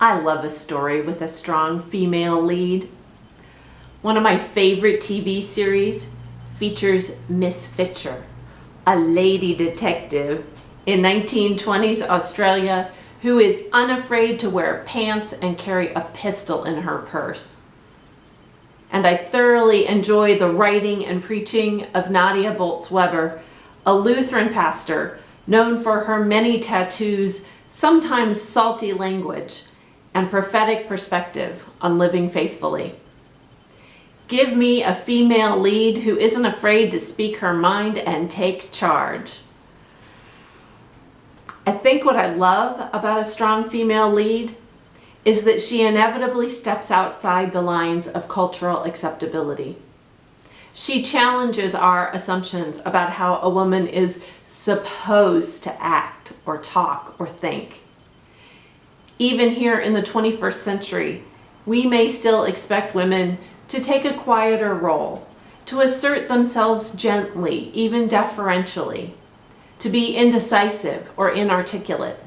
I love a story with a strong female lead. One of my favorite TV series features Miss Fisher, a lady detective in 1920s Australia who is unafraid to wear pants and carry a pistol in her purse. And I thoroughly enjoy the writing and preaching of Nadia Bolz-Weber, a Lutheran pastor known for her many tattoos, sometimes salty language, and prophetic perspective on living faithfully. Give me a female lead who isn't afraid to speak her mind and take charge. I think what I love about a strong female lead is that she inevitably steps outside the lines of cultural acceptability. She challenges our assumptions about how a woman is supposed to act or talk or think. Even here in the 21st century, we may still expect women to take a quieter role, to assert themselves gently, even deferentially, to be indecisive or inarticulate.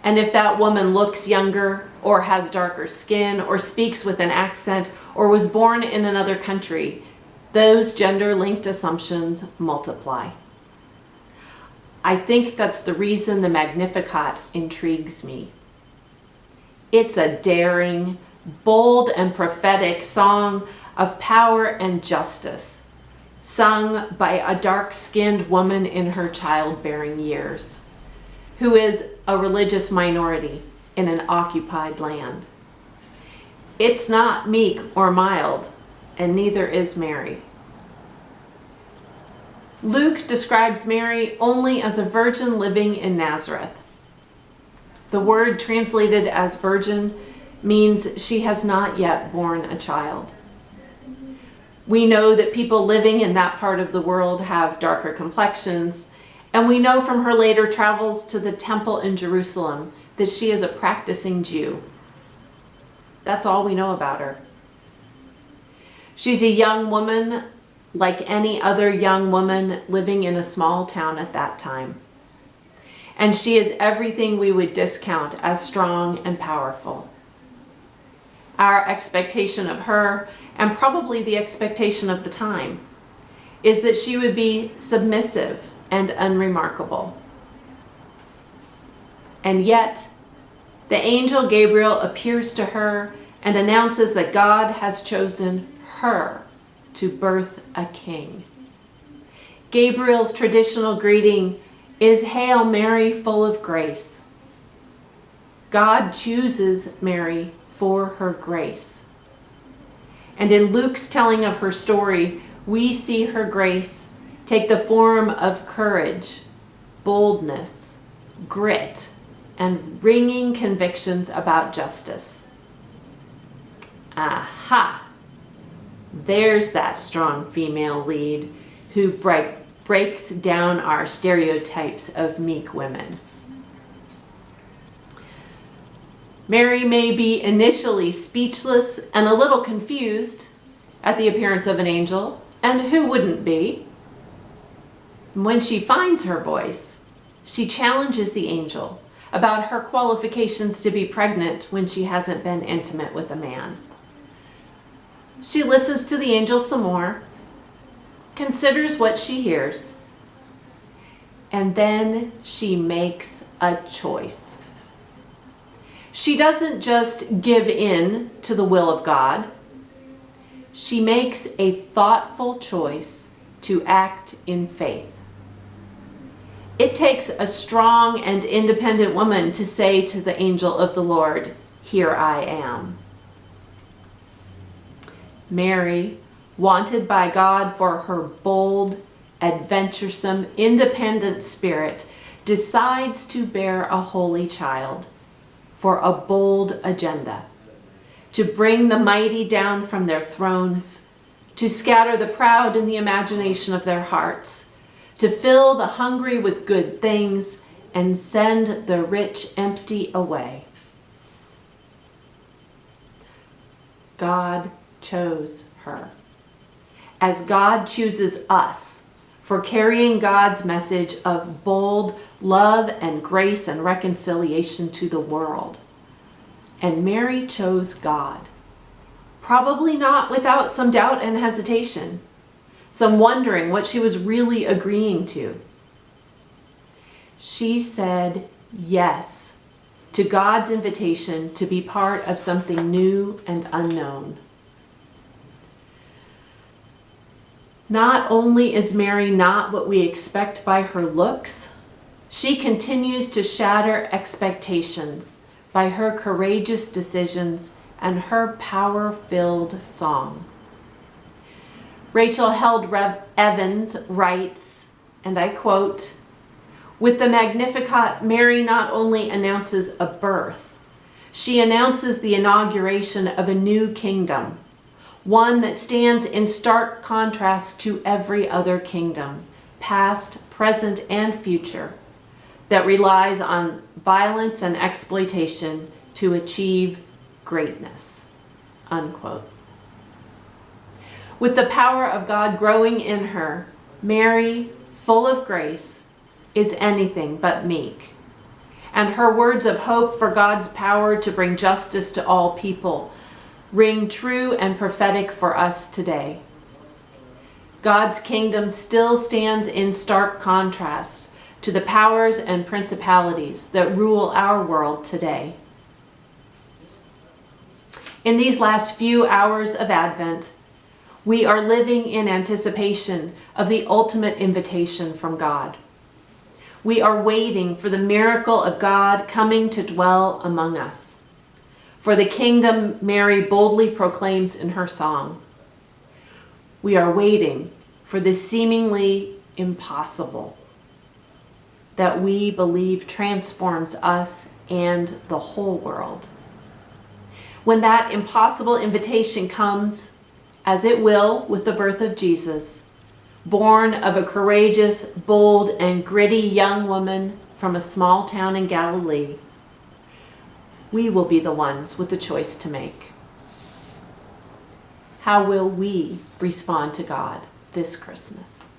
And if that woman looks younger or has darker skin or speaks with an accent or was born in another country, those gender-linked assumptions multiply. I think that's the reason the Magnificat intrigues me. It's a daring, bold, and prophetic song of power and justice, sung by a dark-skinned woman in her childbearing years, who is a religious minority in an occupied land. It's not meek or mild, and neither is Mary. Luke describes Mary only as a virgin living in Nazareth. The word translated as virgin means she has not yet borne a child. We know that people living in that part of the world have darker complexions, and we know from her later travels to the temple in Jerusalem that she is a practicing Jew. That's all we know about her. She's a young woman like any other young woman living in a small town at that time. And she is everything we would discount as strong and powerful. Our expectation of her, and probably the expectation of the time, is that she would be submissive and unremarkable. And yet, the angel Gabriel appears to her and announces that God has chosen her to birth a king. Gabriel's traditional greeting is "Hail Mary, full of grace." God chooses Mary for her grace. And in Luke's telling of her story, we see her grace take the form of courage, boldness, grit, and ringing convictions about justice. Aha! There's that strong female lead who breaks down our stereotypes of meek women. Mary may be initially speechless and a little confused at the appearance of an angel, and who wouldn't be? When she finds her voice, she challenges the angel about her qualifications to be pregnant when she hasn't been intimate with a man. She listens to the angel some more, considers what she hears, and then she makes a choice. She doesn't just give in to the will of God. She makes a thoughtful choice to act in faith. It takes a strong and independent woman to say to the angel of the Lord, "Here I am." Mary, wanted by God for her bold, adventuresome, independent spirit, decides to bear a holy child for a bold agenda, to bring the mighty down from their thrones, to scatter the proud in the imagination of their hearts, to fill the hungry with good things, and send the rich empty away. God chose her, as God chooses us for carrying God's message of bold love and grace and reconciliation to the world. And Mary chose God. Probably not without some doubt and hesitation, some wondering what she was really agreeing to. She said yes to God's invitation to be part of something new and unknown. Not only is Mary not what we expect by her looks, she continues to shatter expectations by her courageous decisions and her power-filled song. Rachel Held Evans writes, and I quote, "With the Magnificat, Mary not only announces a birth, she announces the inauguration of a new kingdom, one that stands in stark contrast to every other kingdom, past, present, and future, that relies on violence and exploitation to achieve greatness." Unquote. With the power of God growing in her, Mary, full of grace, is anything but meek. And her words of hope for God's power to bring justice to all people ring true and prophetic for us today. God's kingdom still stands in stark contrast to the powers and principalities that rule our world today. In these last few hours of Advent, we are living in anticipation of the ultimate invitation from God. We are waiting for the miracle of God coming to dwell among us, for the kingdom Mary boldly proclaims in her song. We are waiting for the seemingly impossible that we believe transforms us and the whole world. When that impossible invitation comes, as it will with the birth of Jesus, born of a courageous, bold, and gritty young woman from a small town in Galilee, we will be the ones with the choice to make. How will we respond to God this Christmas?